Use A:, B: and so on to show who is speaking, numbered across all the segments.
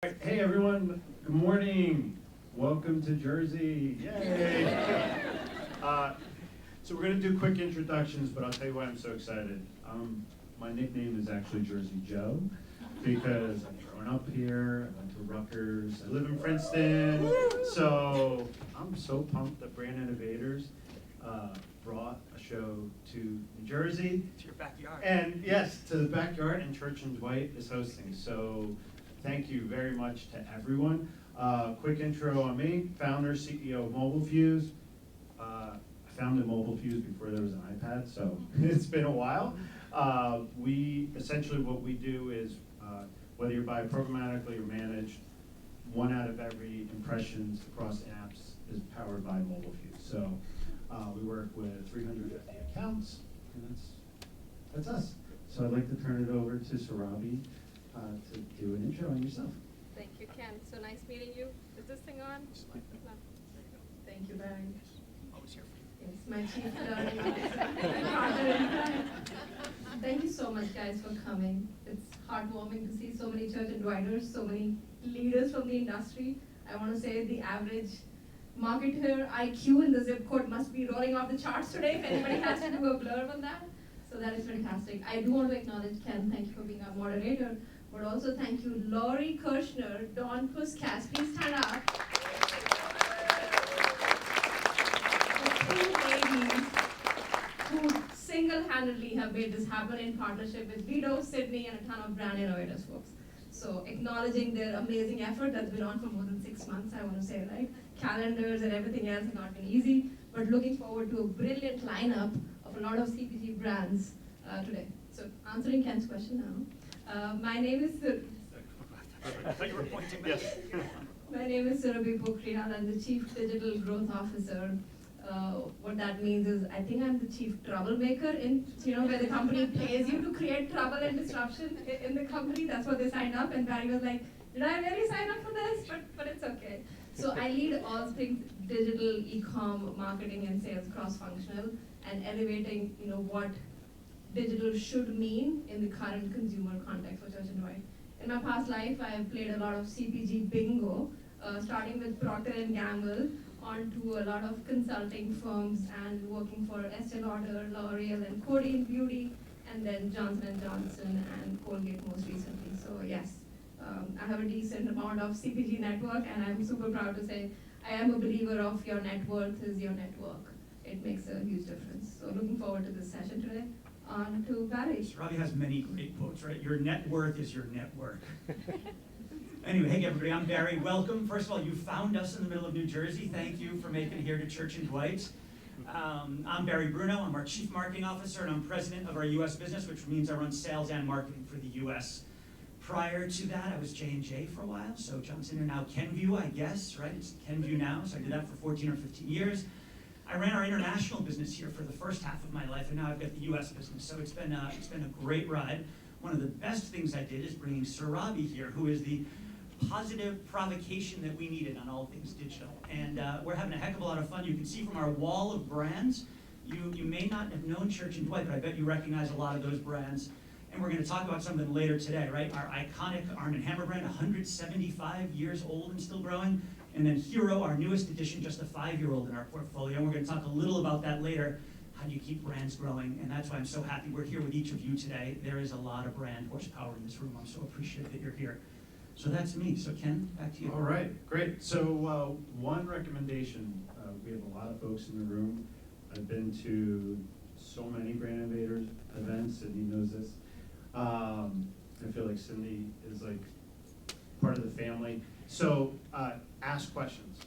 A: Hey everyone, good morning. Welcome to Jersey. Yay! So we're going to do quick introductions, but I'll tell you why I'm so excited. My nickname is actually Jersey Joe because I've grown up here, I went to Rutgers, I live in Princeton, so I'm so pumped that Brand Innovators brought a show to New Jersey.
B: To your backyard.
A: And yes, to the backyard, and Church Dwight is hosting. So thank you very much to everyone. Quick intro on me, founder, CEO of Mobile Fuse. I founded Mobile Fuse before there was an iPad, so it's been a while. Essentially what we do is, whether you buy programmatically or managed, 1 out of every impressions across apps is powered by Mobile Fuse. So we work with 350 accounts, and that's us. So I'd like to turn it over to Surabhi to do an intro on yourself.
C: Thank you, Ken. So nice meeting you. Is this thing on? No. Thank you, Barry.
B: Always here for you.
C: Yes, my chief learning partner. Thank you so much, guys, for coming. It's heartwarming to see so many Church Dwighters, so many leaders from the industry. I want to say the average marketer IQ in the zip code must be rolling off the charts today if anybody has to do a blurb on that. So that is fantastic. I do want to acknowledge Ken. Thank you for being our moderator. But also thank you, Laurie Kirshner, Dawn Puskas. Please stand up. The two ladies who single-handedly have made this happen in partnership with Vito, Sydney, and a ton of Brand Innovators folks. So acknowledging their amazing effort that's been on for more than 6 months, I want to say, right? Calendars and everything else have not been easy, but looking forward to a brilliant lineup of a lot of CPG brands today. So answering Ken's question now. My name is
B: I thought you were pointing back. Yes.
C: My name is Surabhi Pokhriyal. I'm the Chief Digital Growth Officer. What that means is I think I'm the chief troublemaker in, where the company pays you to create trouble and disruption in the company. That's what they signed up. And Barry was like, did I really sign up for this? But it's okay. So I lead all things digital, e-com, marketing, and sales cross-functional, and elevating, what digital should mean in the current consumer context for Church Dwight. In my past life, I have played a lot of CPG bingo, starting with Procter & Gamble, on to a lot of consulting firms and working for Estee Lauder, L'Oreal, and Coty Beauty, and then Johnson & Johnson and Colgate most recently. So yes, I have a decent amount of CPG network, and I'm super proud to say I am a believer of your net worth is your network. It makes a huge difference. So looking forward to this session today. On to Barry.
B: Surabhi has many great quotes, right? Your net worth is your network. Anyway, hey everybody, I'm Barry. Welcome. First of all, you found us in the middle of New Jersey. Thank you for making it here to Church Dwight. I'm Barry Bruno. I'm our Chief Marketing Officer, and I'm President of our U.S. business, which means I run sales and marketing for the U.S. Prior to that, I was J&J for a while, so Johnson are now Kenvue, I guess, right? It's Kenvue now, so I did that for 14 or 15 years. I ran our international business here for the first half of my life, and now I've got the U.S. business, so it's been a great ride. One of the best things I did is bringing Surabhi here, who is the positive provocation that we needed on all things digital. And we're having a heck of a lot of fun. You can see from our wall of brands, you may not have known Church Dwight, but I bet you recognize a lot of those brands. And we're going to talk about some of them later today, right? Our iconic Arm & Hammer brand, 175 years old and still growing. And then Hero, our newest addition, just a 5-year-old in our portfolio. And we're going to talk a little about that later. How do you keep brands growing? And that's why I'm so happy we're here with each of you today. There is a lot of brand horsepower in this room. I'm so appreciative that you're here. So that's me. So Ken, back to you.
A: All right, great. So one recommendation, we have a lot of folks in the room. I've been to so many Brand Innovators events, Sydney knows this. I feel like Cindy is like part of the family. So ask questions.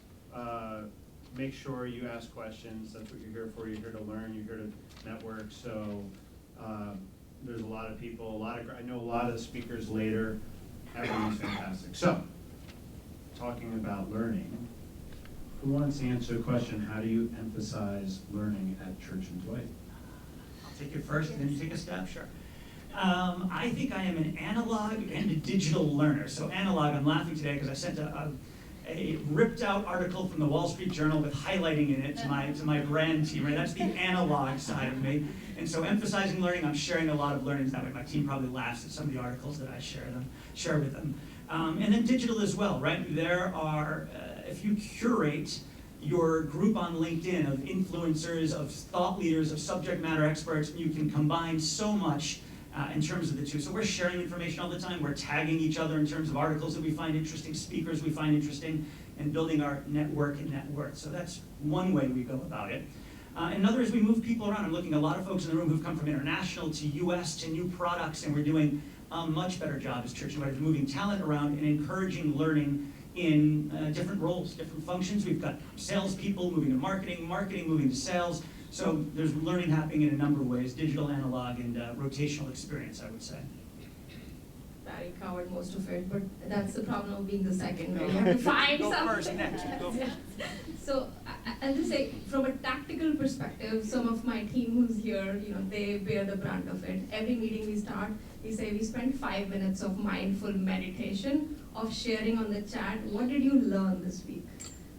A: Make sure you ask questions. That's what you're here for. You're here to learn. You're here to network. So there's a lot of people. I know a lot of the speakers later. Everyone's fantastic. So talking about learning, who wants to answer the question? How do you emphasize learning at Church Dwight?
B: I'll take it first, and then you take a step. Sure. I think I am an analog and a digital learner. So analog, I'm laughing today because I sent a ripped out article from the Wall Street Journal with highlighting in it to my brand team, right? That's the analog side of me. And so emphasizing learning, I'm sharing a lot of learnings that way. My team probably laughs at some of the articles that I share with them. And then digital as well, right? There are, if you curate your group on LinkedIn of influencers, of thought leaders, of subject matter experts, you can combine so much in terms of the two. So we're sharing information all the time. We're tagging each other in terms of articles that we find interesting, speakers we find interesting, and building our network and net worth. So that's one way we go about it. Another is we move people around. I'm looking at a lot of folks in the room who've come from international to US to new products, and we're doing a much better job as Church Dwight of moving talent around and encouraging learning in different roles, different functions. We've got salespeople moving to marketing, marketing moving to sales. So there's learning happening in a number of ways, digital, analog, and rotational experience, I would say.
C: Barry covered most of it, but that's the problem of being the second, right? You have to find
B: Go
C: something.
B: first, next, go first.
C: So I'll just say, from a tactical perspective, some of my team who's here, they bear the brunt of it. Every meeting we start, we say we spend 5 minutes of mindful meditation, of sharing on the chat, what did you learn this week?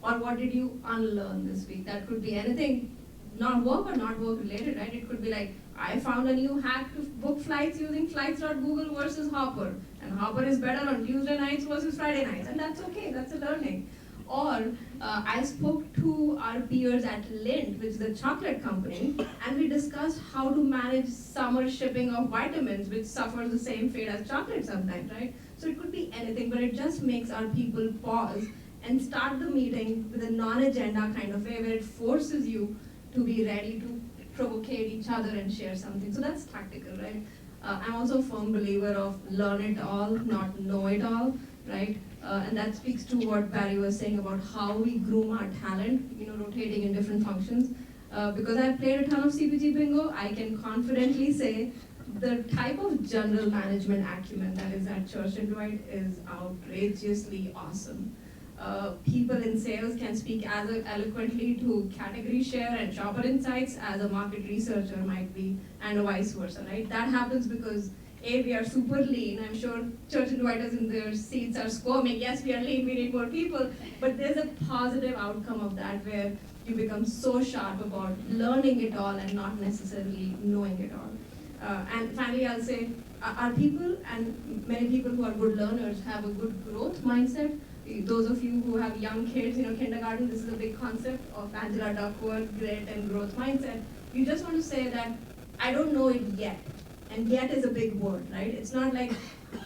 C: Or what did you unlearn this week? That could be anything, not work or not work related, right? It could be like, I found a new hack to book flights using flights.google versus Hopper. And Hopper is better on Tuesday nights versus Friday nights. And that's okay, that's a learning. Or I spoke to our peers at Lindt, which is a chocolate company, and we discussed how to manage summer shipping of vitamins, which suffers the same fate as chocolate sometimes, right? So it could be anything, but it just makes our people pause and start the meeting with a non-agenda kind of way where it forces you to be ready to provocate each other and share something. So that's tactical, right? I'm also a firm believer of learn it all, not know it all, right? And that speaks to what Barry was saying about how we groom our talent, rotating in different functions. Because I've played a ton of CPG bingo, I can confidently say the type of general management acumen that is at Church Dwight is outrageously awesome. People in sales can speak as eloquently to category share and shopper insights as a market researcher might be, and vice versa, right? That happens because A, we are super lean. I'm sure Church Dwighters in their seats are squirming. Yes, we are lean, we need more people. But there's a positive outcome of that where you become so sharp about learning it all and not necessarily knowing it all. And finally, I'll say, our people and many people who are good learners have a good growth mindset. Those of you who have young kids, kindergarten, this is a big concept of Angela Duckworth, grit and growth mindset. You just want to say that, I don't know it yet. And yet is a big word, right? It's not like,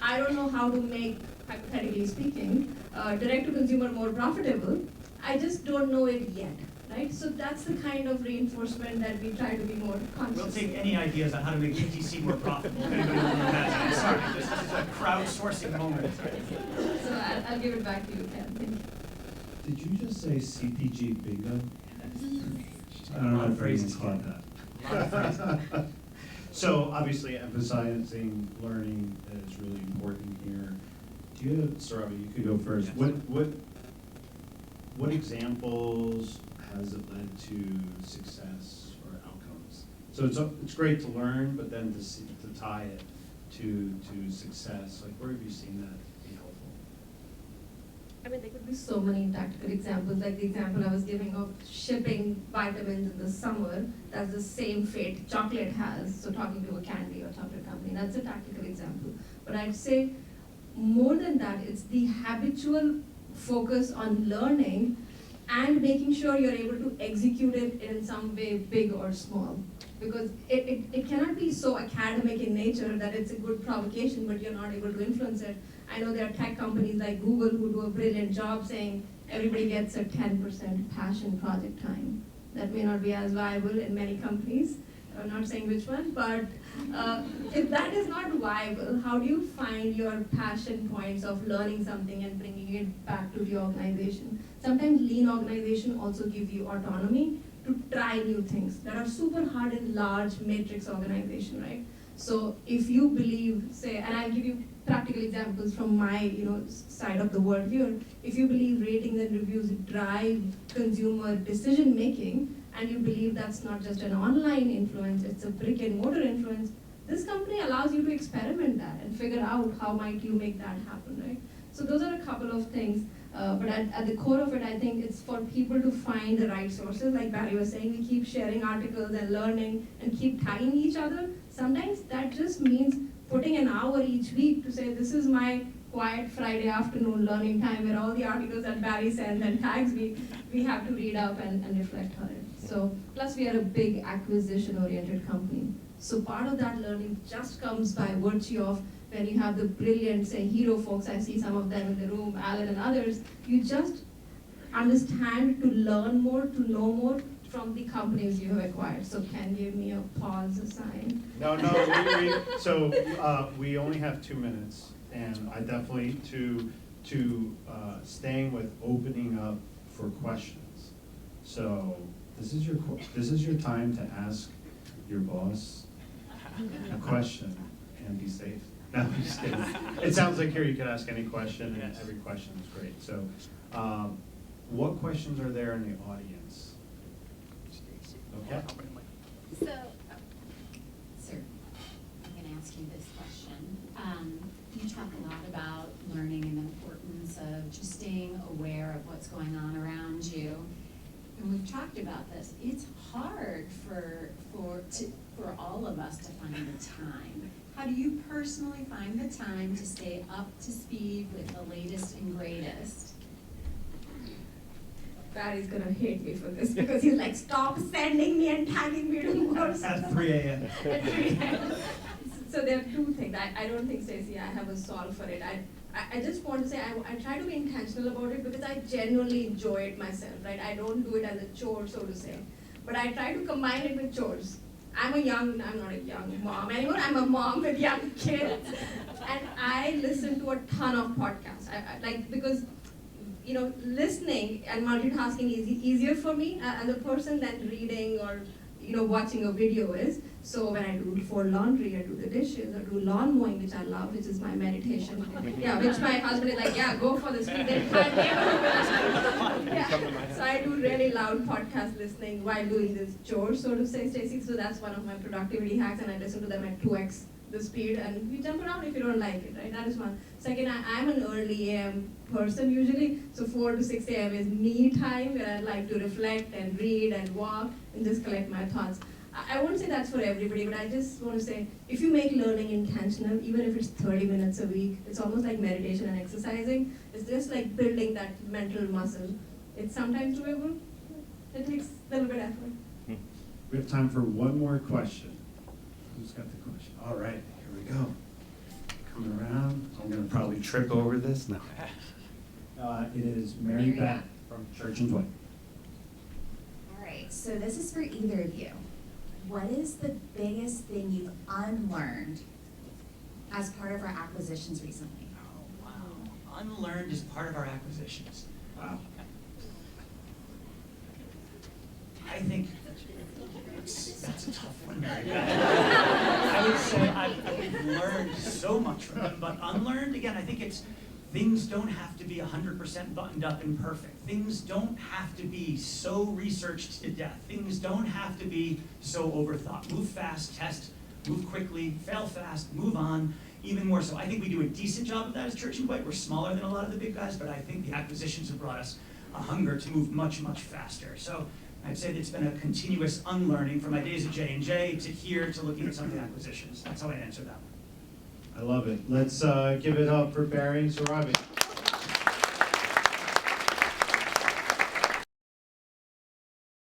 C: I don't know how to make, hypothetically speaking, direct-to-consumer more profitable. I just don't know it yet, right? So that's the kind of reinforcement that we try to be more conscious.
B: We'll take any ideas on how to make DTC more profitable. If anybody wants to imagine. Sorry, this is a crowdsourcing moment.
C: So I'll give it back to you, Ken. Thank you.
A: Did you just say CPG bingo? I don't know if phrases caught that. So obviously emphasizing learning is really important here. Do you have, Surabhi, you could go first.
B: Yes.
A: What examples has it led to success or outcomes? So it's great to learn, but then to tie it to success, like where have you seen that be helpful?
C: I mean, there could be so many tactical examples, like the example I was giving of shipping vitamins in the summer. That's the same fate chocolate has. So talking to a candy or chocolate company, that's a tactical example. But I'd say more than that, it's the habitual focus on learning and making sure you're able to execute it in some way, big or small. Because it cannot be so academic in nature that it's a good provocation, but you're not able to influence it. I know there are tech companies like Google who do a brilliant job saying everybody gets a 10% passion project time. That may not be as viable in many companies. I'm not saying which one, but if that is not viable, how do you find your passion points of learning something and bringing it back to the organization? Sometimes lean organization also gives you autonomy to try new things that are super hard in large matrix organization, right? So if you believe, say, and I'll give you practical examples from my side of the world here. If you believe ratings and reviews drive consumer decision making, and you believe that's not just an online influence, it's a brick and mortar influence, this company allows you to experiment that and figure out how might you make that happen, right? So those are a couple of things, but at the core of it, I think it's for people to find the right sources. Like Barry was saying, we keep sharing articles and learning and keep tagging each other. Sometimes that just means putting an hour each week to say, this is my quiet Friday afternoon learning time where all the articles that Barry sends and tags we have to read up and reflect on it. So, plus we are a big acquisition-oriented company. So part of that learning just comes by virtue of when you have the brilliant, say, hero folks, I see some of them in the room, Alan and others, you just understand to learn more, to know more from the companies you have acquired. So Ken gave me a pause, a sign.
A: No, we only have 2 minutes, and I definitely staying with opening up for questions. So this is your time to ask your boss a question and be safe. No, I'm just kidding. It sounds like here you can ask any question, and every question is great. So, what questions are there in the audience? Okay.
D: So, sir, I'm going to ask you this question. You talk a lot about learning and the importance of just staying aware of what's going on around you. And we've talked about this. It's hard for all of us to find the time. How do you personally find the time to stay up to speed with the latest and greatest?
C: Barry's gonna hate me for this because he's like, stop sending me and tagging me to more stuff.
B: At 3 a.m.
C: At 3 a.m. So there are two things. I don't think, Stacey, I have a solve for it. I just want to say I try to be intentional about it because I genuinely enjoy it myself, right? I don't do it as a chore, so to say. But I try to combine it with chores. I'm not a young mom anymore. I'm a mom with young kids. And I listen to a ton of podcasts. Because listening and multitasking is easier for me as a person than reading or watching a video is. So when I do fold laundry, I do the dishes, I do lawn mowing, which I love, which is my meditation. Yeah, which my husband is like, yeah, go for this. Yeah. So I do really loud podcast listening while doing this chore, so to say, Stacey. So that's one of my productivity hacks, and I listen to them at 2x the speed, and you jump around if you don't like it, right? That is one. Second, I'm an early AM person usually, so 4 to 6 AM is me time where I like to reflect and read and walk and just collect my thoughts. I won't say that's for everybody, but I just want to say, if you make learning intentional, even if it's 30 minutes a week, it's almost like meditation and exercising. It's just like building that mental muscle. It's sometimes doable. It takes a little bit of effort.
A: We have time for one more question. Who's got the question? All right, here we go. Coming around. I'm going to probably trip over this. No. It is Mary Beth from Church Dwight.
E: All right, so this is for either of you. What is the biggest thing you've unlearned as part of our acquisitions recently?
B: Oh, wow. Unlearned is part of our acquisitions.
A: Wow.
B: I think that's a tough one, Mary Beth. I would say I've learned so much from them, but unlearned, again, I think it's things don't have to be 100% buttoned up and perfect. Things don't have to be so researched to death. Things don't have to be so overthought. Move fast, test, move quickly, fail fast, move on, even more so. I think we do a decent job of that as Church Dwight. We're smaller than a lot of the big guys, but I think the acquisitions have brought us a hunger to move much, much faster. So I'd say that it's been a continuous unlearning from my days at J&J to here to looking at some of the acquisitions. That's how I'd answer that one.
A: I love it. Let's give it up for Barry and Surabhi.